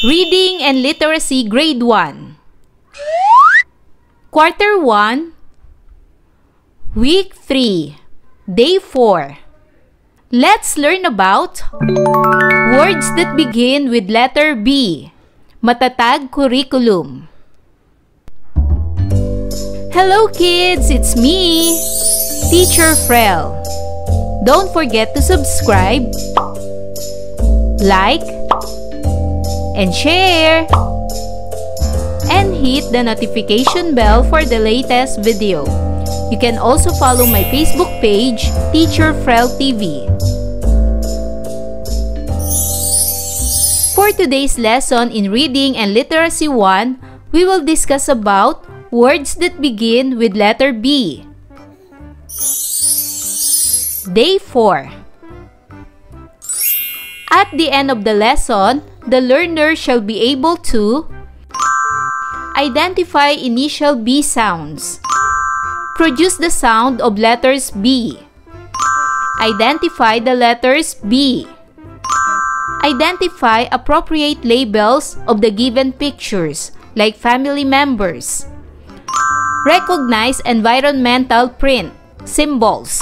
Reading and Literacy Grade 1 Quarter 1 Week 3 Day 4 Let's learn about words that begin with letter B. Matatag curriculum. Hello kids, it's me, Teacher Frel. Don't forget to subscribe, like, and share, and hit the notification bell for the latest video. You can also follow my Facebook page, Teacher Frel TV. For today's lesson in Reading and Literacy 1, we will discuss about words that begin with letter B. Day 4. At the end of the lesson, the learner shall be able to identify initial B sounds, produce the sound of letters B, identify the letters B, identify appropriate labels of the given pictures, like family members, recognize environmental print, symbols,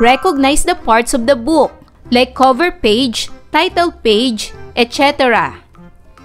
recognize the parts of the book, like cover page, title page, etc.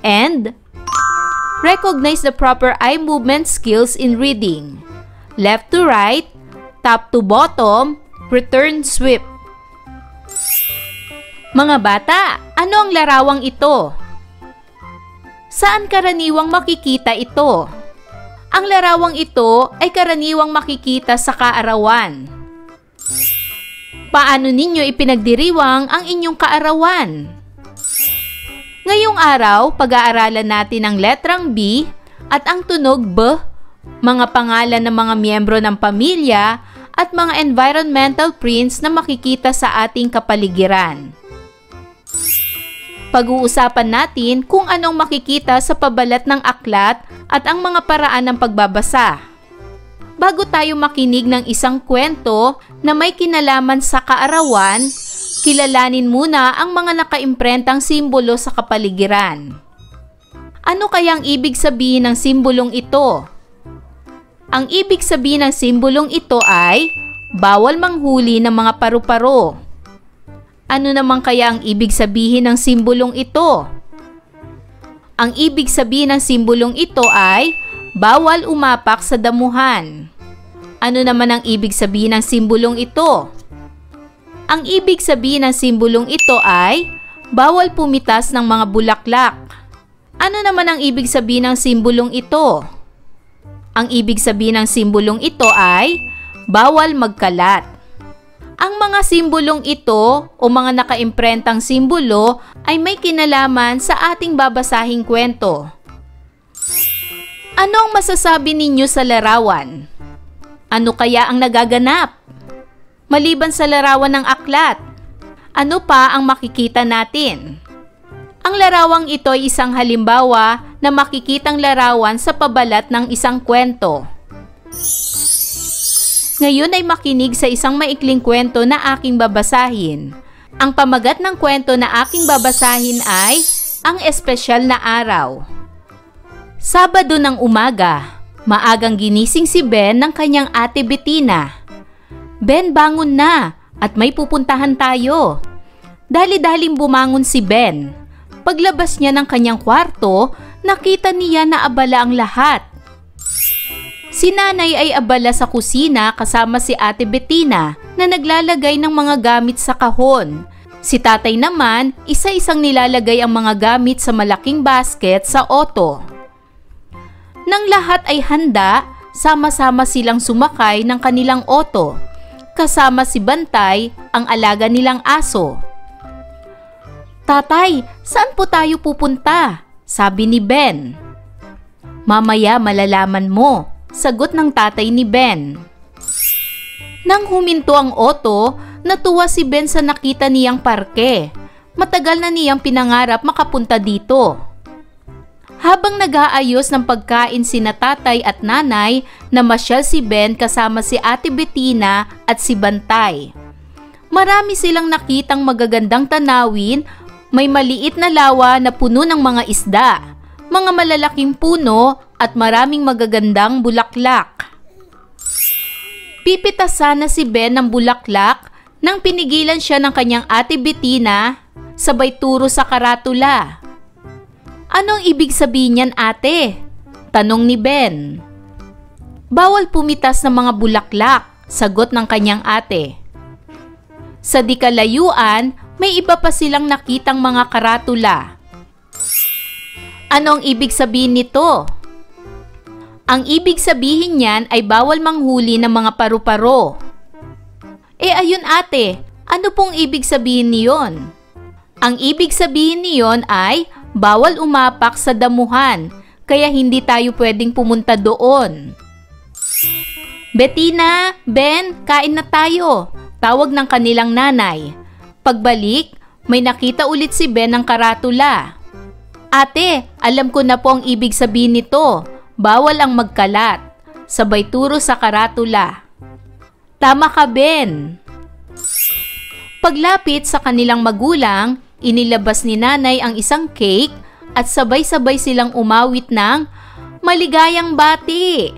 And recognize the proper eye movement skills in reading. Left to right, top to bottom, return sweep. Mga bata, ano ang larawang ito? Saan karaniwang makikita ito? Ang larawang ito ay karaniwang makikita sa kaarawan. Paano ninyo ipinagdiriwang ang inyong kaarawan? Ngayong araw, pag-aaralan natin ang letrang B at ang tunog B, mga pangalan ng mga miyembro ng pamilya at mga environmental prints na makikita sa ating kapaligiran. Pag-uusapan natin kung anong makikita sa pabalat ng aklat at ang mga paraan ng pagbabasa. Bago tayo makinig ng isang kwento na may kinalaman sa kaarawan, kilalanin muna ang mga nakaimprentang simbolo sa kapaligiran. Ano kayang ibig sabihin ng simbolong ito? Ang ibig sabihin ng simbolong ito ay bawal manghuli ng mga paru-paro. Ano naman kaya ang ibig sabihin ng simbolong ito? Ang ibig sabihin ng simbolong ito ay bawal umapak sa damuhan. Ano naman ang ibig sabihin ng simbolong ito? Ang ibig sabihin ng simbolong ito ay bawal pumitas ng mga bulaklak. Ano naman ang ibig sabihin ng simbolong ito? Ang ibig sabihin ng simbolong ito ay bawal magkalat. Ang mga simbolong ito o mga nakaimprentang simbolo ay may kinalaman sa ating babasahing kwento. Ano ang masasabi ninyo sa larawan? Ano kaya ang nagaganap? Maliban sa larawan ng aklat, ano pa ang makikita natin? Ang larawang ito ay isang halimbawa na makikitang larawan sa pabalat ng isang kwento. Ngayon ay makinig sa isang maikling kwento na aking babasahin. Ang pamagat ng kwento na aking babasahin ay Ang Espesyal na Araw. Sabado ng umaga, maagang ginising si Ben ng kanyang ate Bettina. Ben, bangon na at may pupuntahan tayo. Dali-daling bumangon si Ben. Paglabas niya ng kanyang kwarto, nakita niya na abala ang lahat. Si nanay ay abala sa kusina kasama si ate Bettina na naglalagay ng mga gamit sa kahon. Si tatay naman, isa-isang nilalagay ang mga gamit sa malaking basket sa auto. Nang lahat ay handa, sama-sama silang sumakay ng kanilang auto. Kasama si Bantay, ang alaga nilang aso. Tatay, saan po tayo pupunta? Sabi ni Ben. Mamaya malalaman mo, sagot ng tatay ni Ben. Nang huminto ang auto, natuwa si Ben sa nakita niyang parke. Matagal na niyang pinangarap makapunta dito. Habang nag-aayos ng pagkain sina tatay at nanay, namasyal si Ben kasama si ate Bettina at si Bantay. Marami silang nakitang magagandang tanawin May maliit na lawa na puno ng mga isda, mga malalaking puno at maraming magagandang bulaklak. Pipitasan na si Ben ng bulaklak nang pinigilan siya ng kanyang ate Bettina, sabay turo sa karatula. "Anong ibig sabihin niyan, ate?" tanong ni Ben. "Bawal pumitas ng mga bulaklak," sagot ng kanyang ate. Sa di kalayuan, may iba pa silang nakitang mga karatula. Anong ibig sabihin nito? Ang ibig sabihin niyan ay bawal manghuli ng mga paru-paro. Ayun ate, ano pong ibig sabihin niyon? Ang ibig sabihin niyon ay bawal umapak sa damuhan, kaya hindi tayo pwedeng pumunta doon. "Bettina, Ben, kain na tayo," tawag ng kanilang nanay. Pagbalik, may nakita ulit si Ben ng karatula. "Ate, alam ko na po ang ibig sabihin nito. Bawal ang magkalat," sabay turo sa karatula. "Tama ka, Ben." Paglapit sa kanilang magulang, inilabas ni nanay ang isang cake at sabay-sabay silang umawit ng "Maligayang bati!"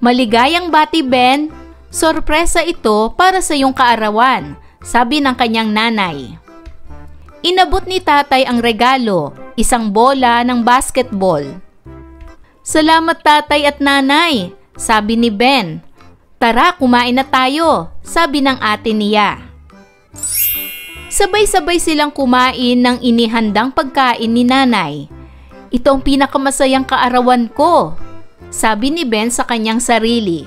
"Maligayang bati, Ben. Sorpresa ito para sa iyong kaarawan," sabi ng kanyang nanay. Inabot ni tatay ang regalo, isang bola ng basketball. "Salamat tatay at nanay," sabi ni Ben. "Tara, kumain na tayo," sabi ng ate niya. Sabay-sabay silang kumain ng inihandang pagkain ni nanay. "Ito ang pinakamasayang kaarawan ko," sabi ni Ben sa kanyang sarili.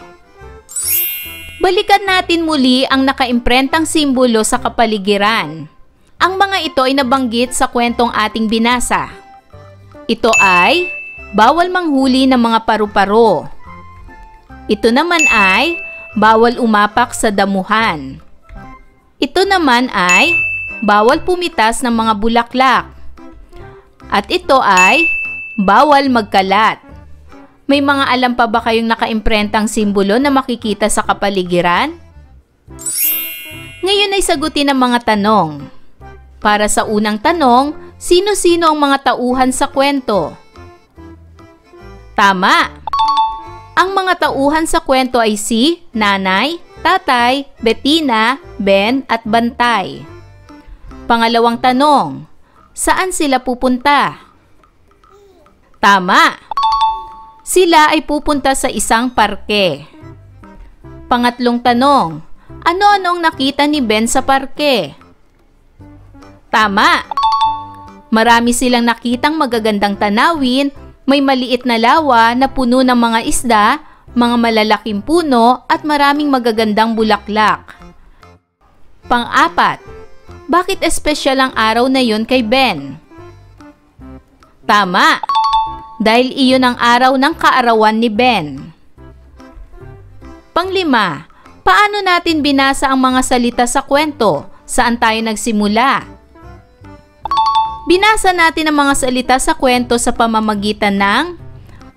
Balikan natin muli ang nakaimprentang simbolo sa kapaligiran. Ang mga ito ay nabanggit sa kwentong ating binasa. Ito ay bawal manghuli ng mga paru-paro. Ito naman ay bawal umapak sa damuhan. Ito naman ay bawal pumitas ng mga bulaklak. At ito ay bawal magkalat. May mga alam pa ba kayong nakaimprentang simbolo na makikita sa kapaligiran? Ngayon ay sagutin ang mga tanong. Para sa unang tanong, sino-sino ang mga tauhan sa kwento? Tama! Ang mga tauhan sa kwento ay si Nanay, Tatay, Bettina, Ben at Bantay. Pangalawang tanong, saan sila pupunta? Tama! Sila ay pupunta sa isang parke. Pangatlong tanong, ano-ano ang nakita ni Ben sa parke? Tama! Marami silang nakitang magagandang tanawin, may maliit na lawa na puno ng mga isda, mga malalaking puno at maraming magagandang bulaklak. Pang-apat, bakit espesyal ang araw na yon kay Ben? Tama! Dahil iyon ang araw ng kaarawan ni Ben. Panglima, paano natin binasa ang mga salita sa kwento? Saan tayo nagsimula? Binasa natin ang mga salita sa kwento sa pamamagitan ng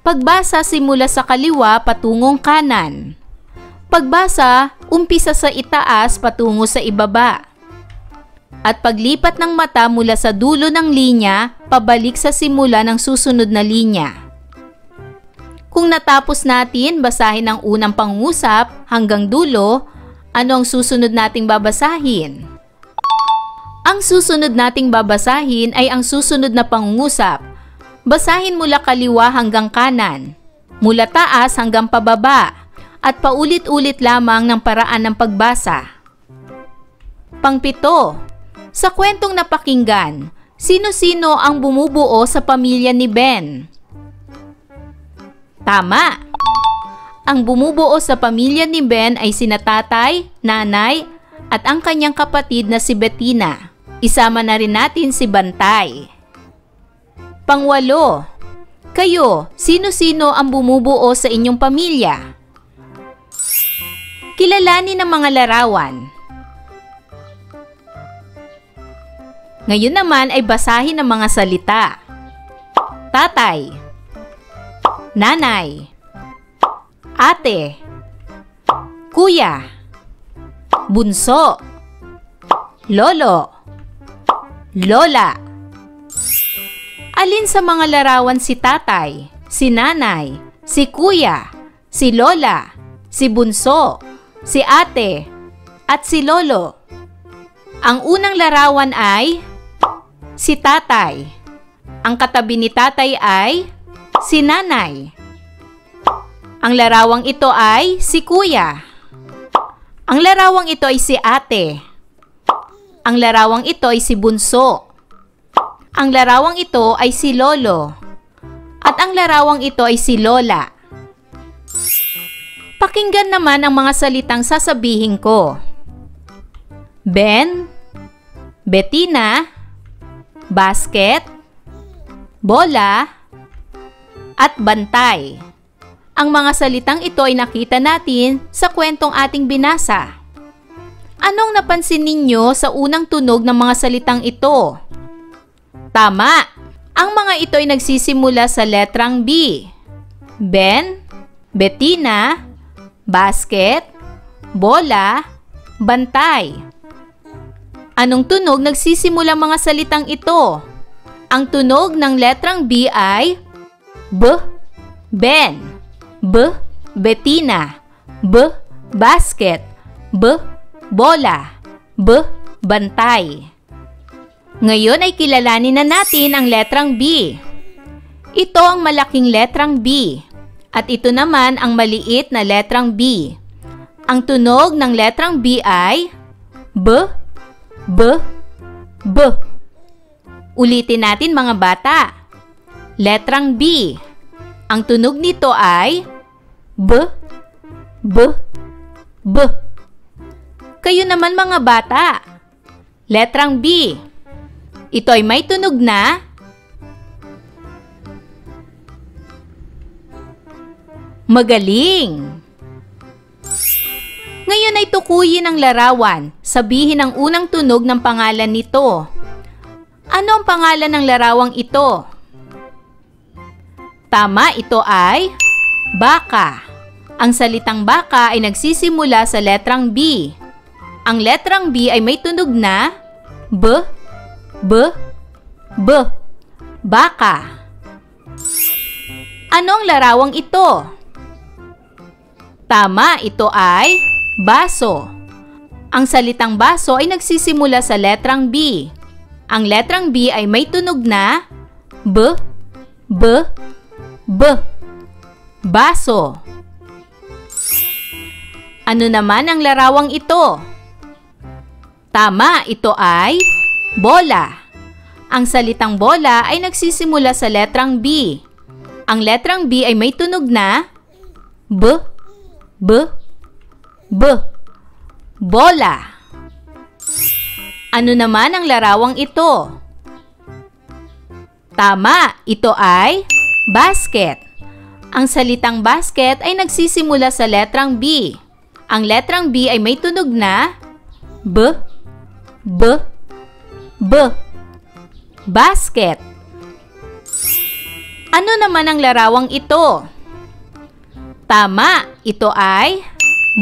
pagbasa simula sa kaliwa patungong kanan. Pagbasa, umpisa sa itaas patungo sa ibaba. At paglipat ng mata mula sa dulo ng linya, pabalik sa simula ng susunod na linya. Kung natapos natin basahin ang unang pangungusap hanggang dulo, ano ang susunod nating babasahin? Ang susunod nating babasahin ay ang susunod na pangungusap. Basahin mula kaliwa hanggang kanan, mula taas hanggang pababa, at paulit-ulit lamang ng paraan ng pagbasa. Pangpito, sa kwentong napakinggan, sino-sino ang bumubuo sa pamilya ni Ben? Tama! Ang bumubuo sa pamilya ni Ben ay sina tatay, nanay, at ang kanyang kapatid na si Bettina. Isama na rin natin si Bantay. Pangwalo, kayo, sino-sino ang bumubuo sa inyong pamilya? Kilalanin ang mga larawan. Ngayon naman ay basahin ang mga salita. Tatay, nanay, ate, kuya, bunso, lolo, lola. Alin sa mga larawan si tatay, si nanay, si kuya, si lola, si bunso, si ate, at si lolo? Ang unang larawan ay si tatay. Ang katabi ni tatay ay si nanay. Ang larawang ito ay si kuya. Ang larawang ito ay si ate. Ang larawang ito ay si bunso. Ang larawang ito ay si lolo. At ang larawang ito ay si lola. Pakinggan naman ang mga salitang sasabihin ko. Ben, Bettina, basket, bola, at bantay. Ang mga salitang ito ay nakita natin sa kwentong ating binasa. Anong napansin ninyo sa unang tunog ng mga salitang ito? Tama! Ang mga ito ay nagsisimula sa letrang B. Ben, Bettina, basket, bola, bantay. Anong tunog nagsisimula mga salitang ito? Ang tunog ng letrang B ay B, Ben, B, Bettina, B, basket, B, bola, B, bantay. Ngayon ay kilalanin na natin ang letrang B. Ito ang malaking letrang B at ito naman ang maliit na letrang B. Ang tunog ng letrang B ay B, B, B. Ulitin natin mga bata. Letrang B. Ang tunog nito ay B, B, B. Kayo naman mga bata. Letrang B. Ito ay may tunog na magaling. Ngayon ay tukuyin ang larawan. Sabihin ang unang tunog ng pangalan nito. Ano ang pangalan ng larawang ito? Tama, ito ay baka. Ang salitang baka ay nagsisimula sa letrang B. Ang letrang B ay may tunog na B, B, B. Baka. Ano ang larawang ito? Tama, ito ay baso. Ang salitang baso ay nagsisimula sa letrang B. Ang letrang B ay may tunog na B, B, B. Baso. Ano naman ang larawang ito? Tama, ito ay bola. Ang salitang bola ay nagsisimula sa letrang B. Ang letrang B ay may tunog na B, B, B. Bola. Ano naman ang larawang ito? Tama, ito ay basket. Ang salitang basket ay nagsisimula sa letrang B. Ang letrang B ay may tunog na B, B, B. Basket. Ano naman ang larawang ito? Tama, ito ay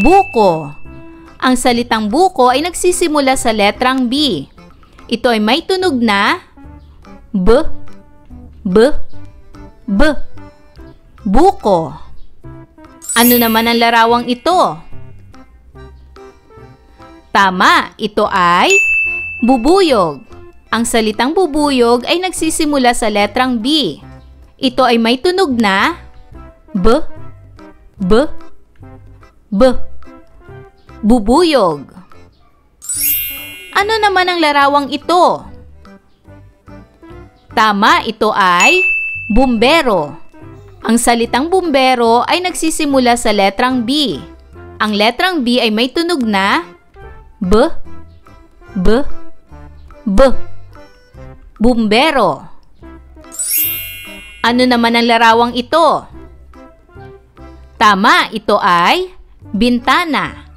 buko. Ang salitang buko ay nagsisimula sa letrang B. Ito ay may tunog na B, B, B. Buko. Ano naman ang larawang ito? Tama, ito ay bubuyog. Ang salitang bubuyog ay nagsisimula sa letrang B. Ito ay may tunog na B, B, B. Bubuyog. Ano naman ang larawang ito? Tama, ito ay bumbero. Ang salitang bumbero ay nagsisimula sa letrang B. Ang letrang B ay may tunog na B, B, B. Bumbero. Ano naman ang larawang ito? Tama, ito ay bintana.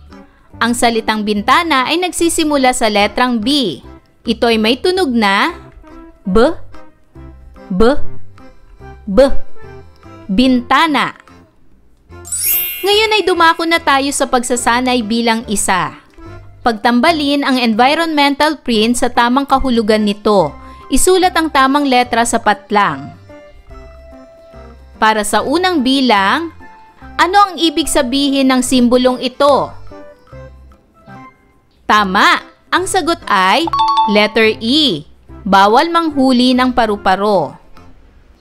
Ang salitang bintana ay nagsisimula sa letrang B. Ito ay may tunog na B, B, B. Bintana. Ngayon ay dumako na tayo sa pagsasanay bilang isa. Pagtambalin ang environmental print sa tamang kahulugan nito. Isulat ang tamang letra sa patlang. Para sa unang bilang, ano ang ibig sabihin ng simbolong ito? Tama! Ang sagot ay letter E. Bawal manghuli ng paru-paro.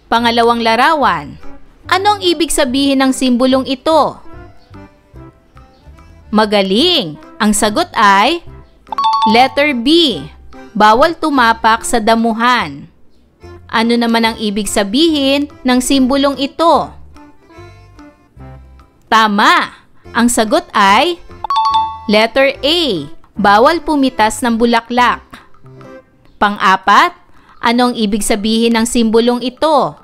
Pangalawang larawan. Ano ang ibig sabihin ng simbolong ito? Magaling! Ang sagot ay letter B. Bawal tumapak sa damuhan. Ano naman ang ibig sabihin ng simbolong ito? Tama! Ang sagot ay letter A. Bawal pumitas ng bulaklak. Pang-apat, ano ang ibig sabihin ng simbolong ito?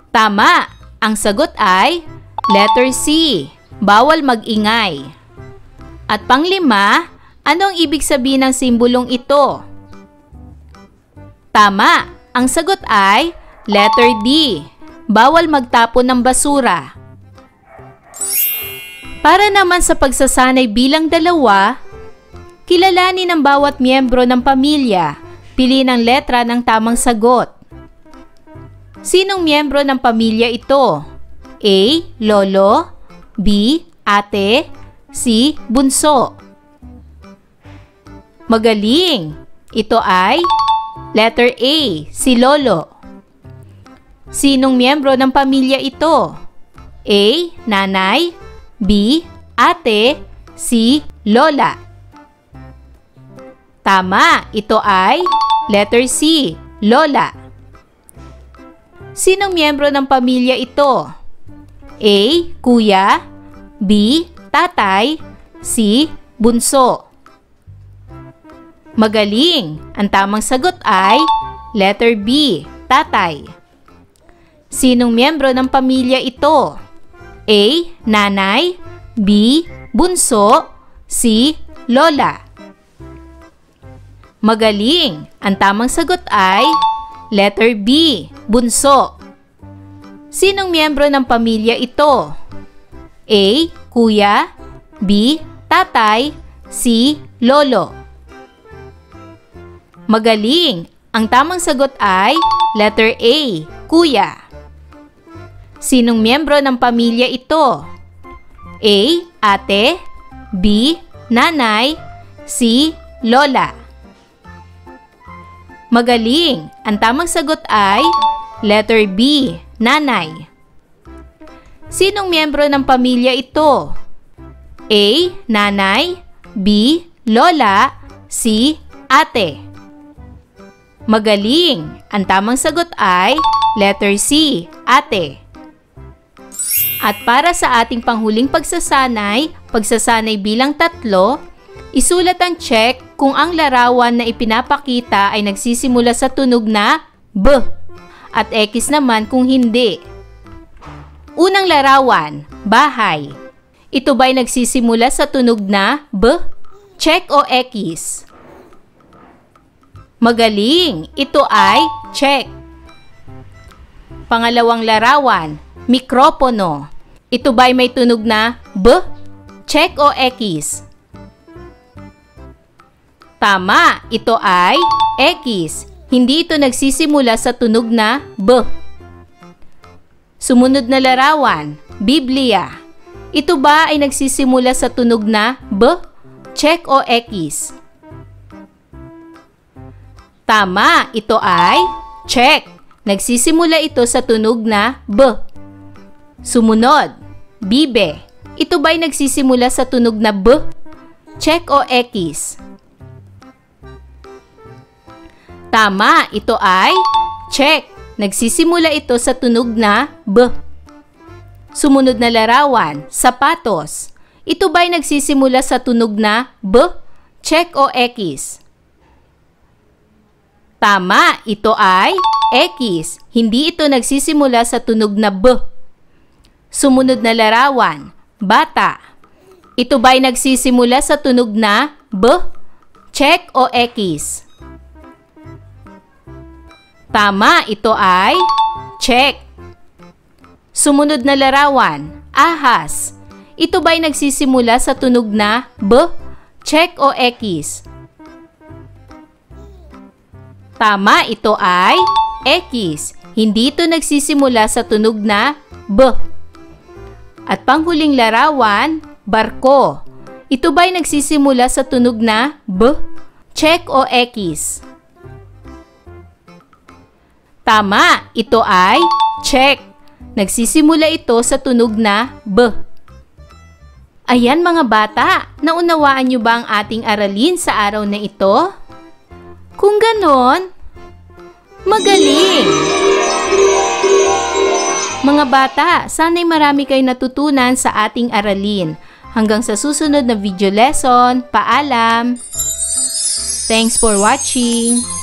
Tama! Ang sagot ay letter C. Bawal mag-ingay. At pang-lima, ano ang ibig sabihin ng simbolong ito? Tama! Ang sagot ay letter D. Bawal magtapon ng basura. Para naman sa pagsasanay bilang dalawa, kilalanin ang bawat miyembro ng pamilya. Piliin ang letra ng tamang sagot. Sinong miyembro ng pamilya ito? A. Lolo. B. Ate. C. Bunso. Magaling! Ito ay letter A. Si Lolo. Sinong miyembro ng pamilya ito? A. Nanay. B. Ate. C. Lola. Tama! Ito ay letter C. Lola. Sinong miyembro ng pamilya ito? A. Kuya. B. Tatay. C. Bunso. Magaling! Ang tamang sagot ay letter B. Tatay. Sinong miyembro ng pamilya ito? A. Nanay. B. Bunso. C. Lola. Magaling! Ang tamang sagot ay letter B. Bunso. Sinong miyembro ng pamilya ito? A. Kuya. B. Tatay. C. Lolo. Magaling! Ang tamang sagot ay letter A. Kuya. Sinong miyembro ng pamilya ito? A. Ate. B. Nanay. C. Lola. Magaling! Ang tamang sagot ay letter B. Nanay. Sinong miyembro ng pamilya ito? A. Nanay. B. Lola. C. Ate. Magaling! Ang tamang sagot ay letter C. Ate. At para sa ating panghuling pagsasanay bilang 3, isulat ang check kung ang larawan na ipinapakita ay nagsisimula sa tunog na B at X naman kung hindi. Unang larawan, bahay. Ito ba'y nagsisimula sa tunog na B? Check o X? Magaling! Ito ay check. Pangalawang larawan, mikropono. Ito ba'y may tunog na B? Check o X? Tama! Ito ay X. Hindi ito nagsisimula sa tunog na B. Sumunod na larawan, Biblia. Ito ba ay nagsisimula sa tunog na B? Check o X? Tama! Ito ay check. Nagsisimula ito sa tunog na B. Sumunod, Bibe. Ito ba'y nagsisimula sa tunog na B? Check o X? Tama! Ito ay check. Nagsisimula ito sa tunog na B. Sumunod na larawan, sapatos. Ito ba'y nagsisimula sa tunog na B? Check o X? Tama! Ito ay X. Hindi ito nagsisimula sa tunog na B. Sumunod na larawan, bata. Ito ba'y nagsisimula sa tunog na B? Check o X? Tama! Ito ay check. Sumunod na larawan, ahas. ito ba'y nagsisimula sa tunog na B, check o X? Tama, ito ay X. Hindi ito nagsisimula sa tunog na B. At panghuling larawan, barko. Ito ba'y nagsisimula sa tunog na B, check o X? Tama, ito ay check. Nagsisimula ito sa tunog na B. Ayan mga bata, naunawaan niyo ba ang ating aralin sa araw na ito? Kung ganon, magaling! Mga bata, sana'y marami kayong natutunan sa ating aralin. Hanggang sa susunod na video lesson, paalam! Thanks for watching!